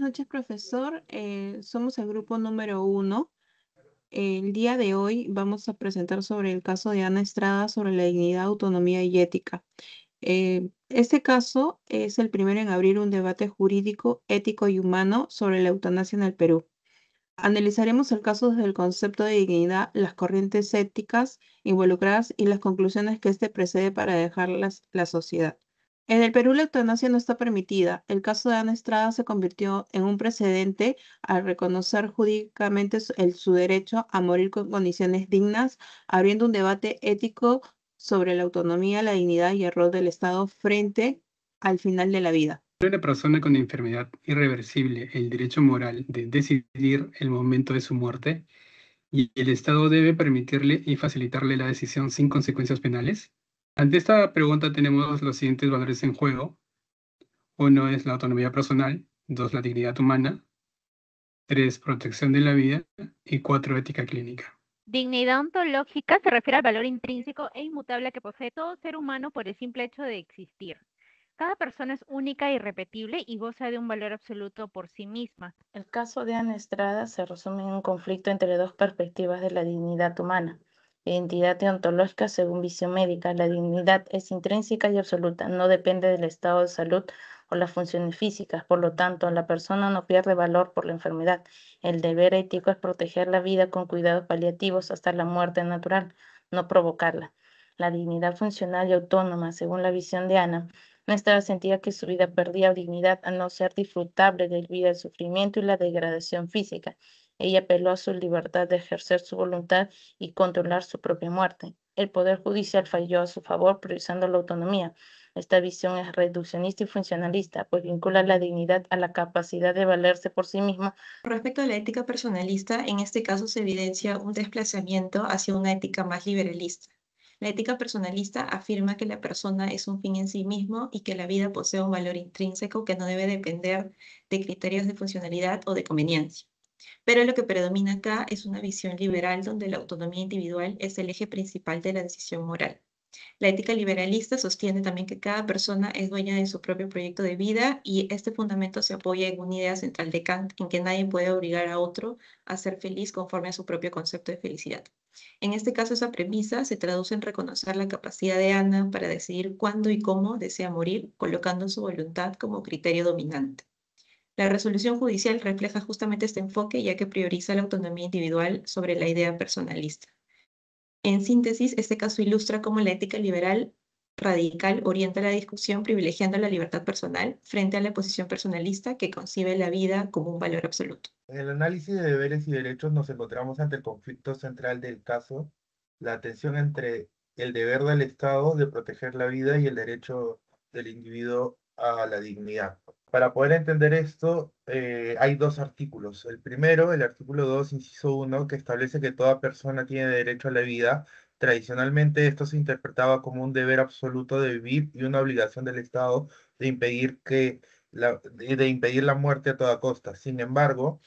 noches, profesor. Somos el grupo número 1. El día de hoy vamos a presentar sobre el caso de Ana Estrada sobre la dignidad, autonomía y ética. Este caso es el primero en abrir un debate jurídico, ético y humano sobre la eutanasia en el Perú. Analizaremos el caso desde el concepto de dignidad, las corrientes éticas involucradas y las conclusiones que este precede para dejar la sociedad. En el Perú la eutanasia no está permitida. El caso de Ana Estrada se convirtió en un precedente al reconocer jurídicamente su derecho a morir con condiciones dignas, abriendo un debate ético sobre la autonomía, la dignidad y el rol del Estado frente al final de la vida. Una persona con enfermedad irreversible el derecho moral de decidir el momento de su muerte y el Estado debe permitirle y facilitarle la decisión sin consecuencias penales. Ante esta pregunta tenemos los siguientes valores en juego. Uno es la autonomía personal, dos, la dignidad humana, tres, protección de la vida y cuatro, ética clínica. Dignidad ontológica se refiere al valor intrínseco e inmutable que posee todo ser humano por el simple hecho de existir. Cada persona es única e irrepetible y goza de un valor absoluto por sí misma. El caso de Ana Estrada se resume en un conflicto entre dos perspectivas de la dignidad humana. Identidad y ontológica según visión médica. La dignidad es intrínseca y absoluta, no depende del estado de salud o las funciones físicas. Por lo tanto, la persona no pierde valor por la enfermedad. El deber ético es proteger la vida con cuidados paliativos hasta la muerte natural, no provocarla. La dignidad funcional y autónoma, según la visión de Ana, no estaba sentía que su vida perdía dignidad al no ser disfrutable debido al sufrimiento y la degradación física. Ella apeló a su libertad de ejercer su voluntad y controlar su propia muerte. El Poder Judicial falló a su favor priorizando la autonomía. Esta visión es reduccionista y funcionalista, pues vincula la dignidad a la capacidad de valerse por sí mismo. Respecto a la ética personalista, en este caso se evidencia un desplazamiento hacia una ética más liberalista. La ética personalista afirma que la persona es un fin en sí mismo y que la vida posee un valor intrínseco que no debe depender de criterios de funcionalidad o de conveniencia. Pero lo que predomina acá es una visión liberal donde la autonomía individual es el eje principal de la decisión moral. La ética liberalista sostiene también que cada persona es dueña de su propio proyecto de vida y este fundamento se apoya en una idea central de Kant en que nadie puede obligar a otro a ser feliz conforme a su propio concepto de felicidad. En este caso, esa premisa se traduce en reconocer la capacidad de Ana para decidir cuándo y cómo desea morir, colocando su voluntad como criterio dominante. La resolución judicial refleja justamente este enfoque, ya que prioriza la autonomía individual sobre la idea personalista. En síntesis, este caso ilustra cómo la ética liberal radical orienta la discusión privilegiando la libertad personal frente a la posición personalista que concibe la vida como un valor absoluto. En el análisis de deberes y derechos nos encontramos ante el conflicto central del caso, la tensión entre el deber del Estado de proteger la vida y el derecho del individuo a la dignidad. Para poder entender esto, hay dos artículos. El primero, el artículo 2, inciso 1, que establece que toda persona tiene derecho a la vida. Tradicionalmente esto se interpretaba como un deber absoluto de vivir y una obligación del Estado de impedir la muerte a toda costa. Sin embargo,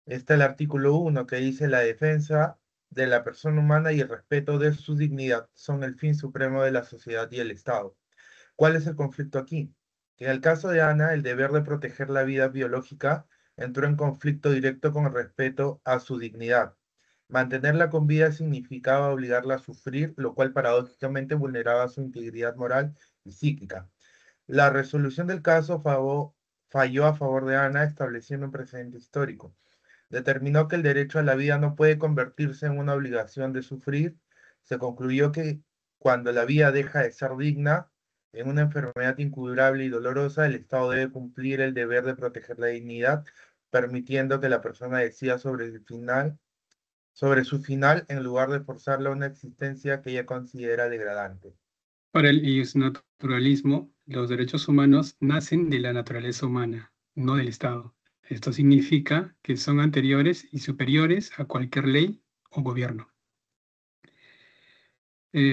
está el artículo 1 que dice la defensa de la persona humana y el respeto de su dignidad son el fin supremo de la sociedad y el Estado. ¿Cuál es el conflicto aquí? En el caso de Ana, el deber de proteger la vida biológica entró en conflicto directo con el respeto a su dignidad. Mantenerla con vida significaba obligarla a sufrir, lo cual paradójicamente vulneraba su integridad moral y psíquica. La resolución del caso falló a favor de Ana, estableciendo un precedente histórico. Determinó que el derecho a la vida no puede convertirse en una obligación de sufrir. Se concluyó que cuando la vida deja de ser digna, en una enfermedad incurable y dolorosa, el Estado debe cumplir el deber de proteger la dignidad, permitiendo que la persona decida sobre su final, en lugar de forzarla a una existencia que ella considera degradante. Para el naturalismo, los derechos humanos nacen de la naturaleza humana, no del Estado. Esto significa que son anteriores y superiores a cualquier ley o gobierno.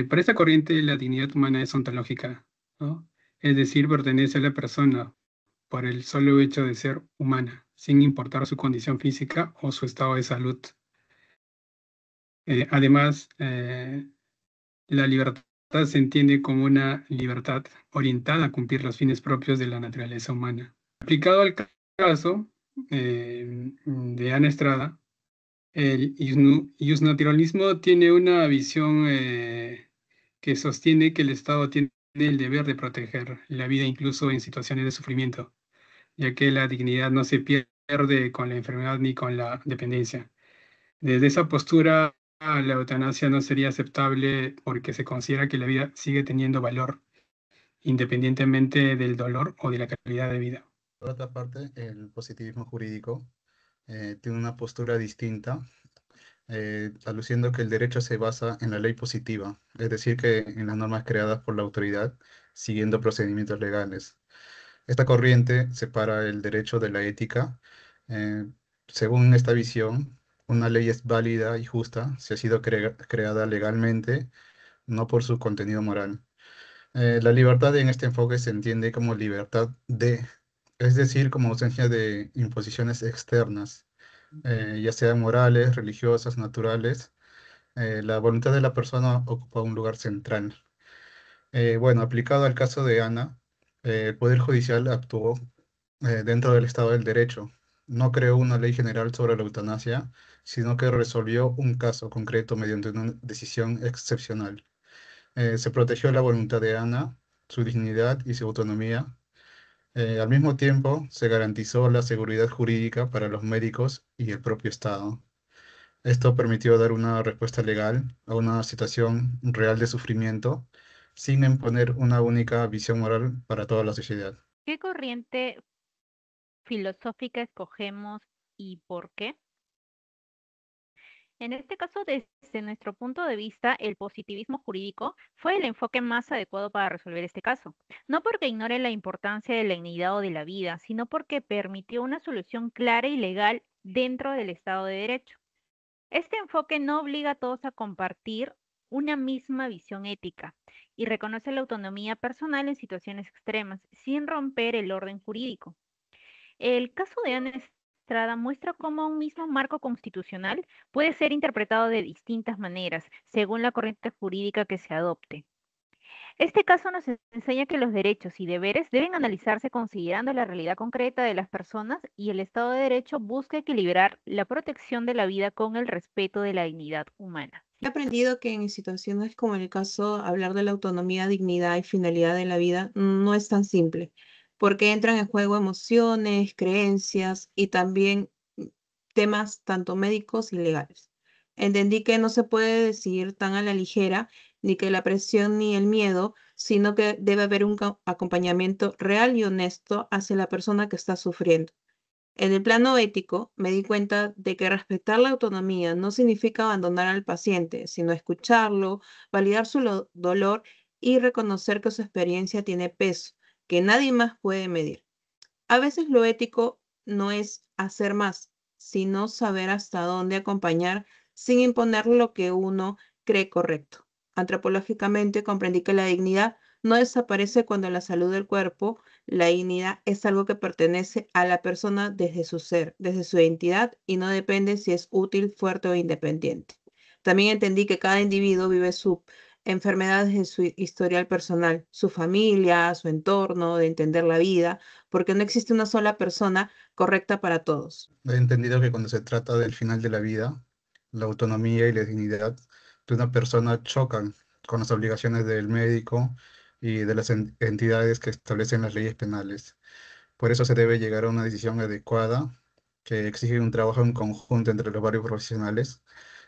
Para esta corriente, la dignidad humana es ontológica, ¿no? Es decir, pertenece a la persona por el solo hecho de ser humana, sin importar su condición física o su estado de salud. Además, la libertad se entiende como una libertad orientada a cumplir los fines propios de la naturaleza humana. Aplicado al caso, de Ana Estrada, el iusnaturalismo tiene una visión que sostiene que el Estado tiene el deber de proteger la vida incluso en situaciones de sufrimiento, ya que la dignidad no se pierde con la enfermedad ni con la dependencia. Desde esa postura, la eutanasia no sería aceptable porque se considera que la vida sigue teniendo valor independientemente del dolor o de la calidad de vida. Por otra parte, el positivismo jurídico tiene una postura distinta, aluciendo que el derecho se basa en la ley positiva, es decir, que en las normas creadas por la autoridad, siguiendo procedimientos legales. Esta corriente separa el derecho de la ética. Eh, Según esta visión, una ley es válida y justa si ha sido creada legalmente, no por su contenido moral. La libertad en este enfoque se entiende como libertad de, es decir, como ausencia de imposiciones externas, ya sean morales, religiosas, naturales. La voluntad de la persona ocupa un lugar central. Bueno, aplicado al caso de Ana, el Poder Judicial actuó dentro del Estado del Derecho. No creó una ley general sobre la eutanasia, sino que resolvió un caso concreto mediante una decisión excepcional. Se protegió la voluntad de Ana, su dignidad y su autonomía. Al mismo tiempo, se garantizó la seguridad jurídica para los médicos y el propio Estado. Esto permitió dar una respuesta legal a una situación real de sufrimiento, sin imponer una única visión moral para toda la sociedad. ¿Qué corriente filosófica escogemos y por qué? En este caso, desde nuestro punto de vista, el positivismo jurídico fue el enfoque más adecuado para resolver este caso, no porque ignore la importancia de la dignidad o de la vida, sino porque permitió una solución clara y legal dentro del Estado de Derecho. Este enfoque no obliga a todos a compartir una misma visión ética y reconoce la autonomía personal en situaciones extremas, sin romper el orden jurídico. El caso de Ana Estrada muestra cómo un mismo marco constitucional puede ser interpretado de distintas maneras, según la corriente jurídica que se adopte. Este caso nos enseña que los derechos y deberes deben analizarse considerando la realidad concreta de las personas y el Estado de Derecho busca equilibrar la protección de la vida con el respeto de la dignidad humana. He aprendido que en situaciones como el caso, hablar de la autonomía, dignidad y finalidad de la vida no es tan simple, porque entran en juego emociones, creencias y también temas tanto médicos y legales. Entendí que no se puede decidir tan a la ligera, ni que la presión ni el miedo, sino que debe haber un acompañamiento real y honesto hacia la persona que está sufriendo. En el plano ético, me di cuenta de que respetar la autonomía no significa abandonar al paciente, sino escucharlo, validar su dolor y reconocer que su experiencia tiene peso, que nadie más puede medir. A veces lo ético no es hacer más, sino saber hasta dónde acompañar sin imponer lo que uno cree correcto. Antropológicamente comprendí que la dignidad no desaparece cuando la salud del cuerpo, la dignidad es algo que pertenece a la persona desde su ser, desde su identidad y no depende si es útil, fuerte o independiente. También entendí que cada individuo vive su enfermedad desde su historial personal, su familia, su entorno, de entender la vida, porque no existe una sola persona correcta para todos. He entendido que cuando se trata del final de la vida, la autonomía y la dignidad de una persona chocan con las obligaciones del médico y de las entidades que establecen las leyes penales. Por eso se debe llegar a una decisión adecuada que exige un trabajo en conjunto entre los varios profesionales,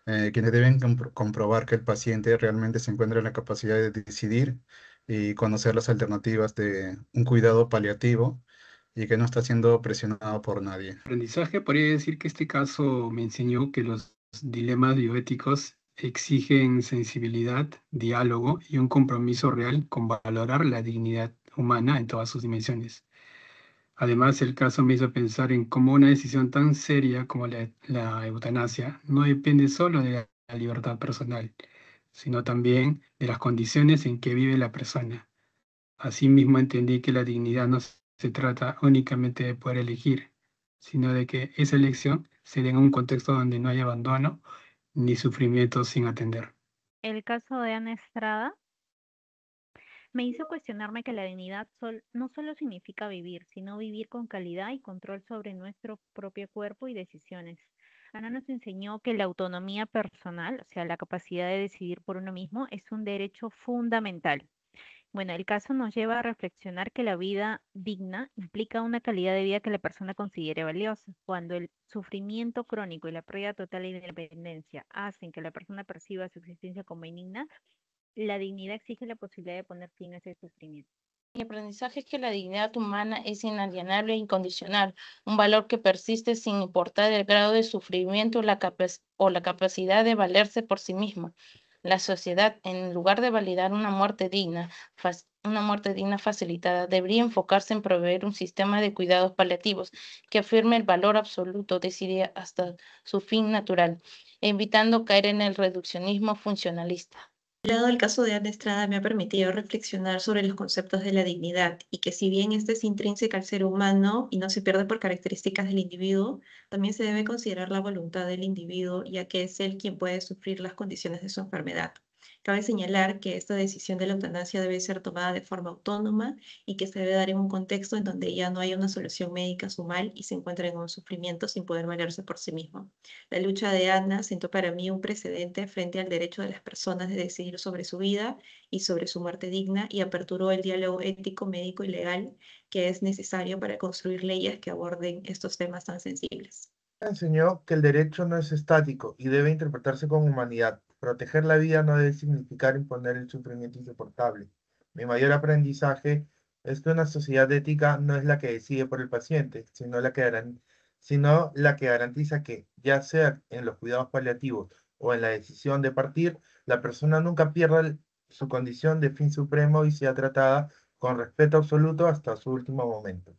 quienes deben comprobar que el paciente realmente se encuentra en la capacidad de decidir y conocer las alternativas de un cuidado paliativo y que no está siendo presionado por nadie. Aprendizaje, podría decir que este caso me enseñó que los dilemas bioéticos exigen sensibilidad, diálogo y un compromiso real con valorar la dignidad humana en todas sus dimensiones. Además, el caso me hizo pensar en cómo una decisión tan seria como la eutanasia no depende solo de la libertad personal, sino también de las condiciones en que vive la persona. Asimismo, entendí que la dignidad no se trata únicamente de poder elegir, sino de que esa elección se dé en un contexto donde no hay abandono ni sufrimiento sin atender. El caso de Ana Estrada Me hizo cuestionarme que la dignidad no solo significa vivir, sino vivir con calidad y control sobre nuestro propio cuerpo y decisiones. Ana nos enseñó que la autonomía personal, o sea, la capacidad de decidir por uno mismo, es un derecho fundamental. Bueno, el caso nos lleva a reflexionar que la vida digna implica una calidad de vida que la persona considere valiosa. Cuando el sufrimiento crónico y la pérdida total de independencia hacen que la persona perciba su existencia como indigna, la dignidad exige la posibilidad de poner fin a ese sufrimiento. Mi aprendizaje es que la dignidad humana es inalienable e incondicional, un valor que persiste sin importar el grado de sufrimiento o la capacidad de valerse por sí misma. La sociedad, en lugar de validar una muerte digna facilitada, debería enfocarse en proveer un sistema de cuidados paliativos que afirme el valor absoluto, decide hasta su fin natural, evitando caer en el reduccionismo funcionalista. Lado el caso de Ana Estrada me ha permitido reflexionar sobre los conceptos de la dignidad y que si bien esta es intrínseca al ser humano y no se pierde por características del individuo, también se debe considerar la voluntad del individuo, ya que es él quien puede sufrir las condiciones de su enfermedad. Cabe señalar que esta decisión de la eutanasia debe ser tomada de forma autónoma y que se debe dar en un contexto en donde ya no haya una solución médica a su mal y se encuentre en un sufrimiento sin poder valerse por sí mismo. La lucha de Ana sentó para mí un precedente frente al derecho de las personas de decidir sobre su vida y sobre su muerte digna y aperturó el diálogo ético, médico y legal que es necesario para construir leyes que aborden estos temas tan sensibles. Enseñó que el derecho no es estático y debe interpretarse con humanidad. Proteger la vida no debe significar imponer el sufrimiento insoportable. Mi mayor aprendizaje es que una sociedad ética no es la que decide por el paciente, sino la que garantiza que, ya sea en los cuidados paliativos o en la decisión de partir, la persona nunca pierda su condición de fin supremo y sea tratada con respeto absoluto hasta su último momento.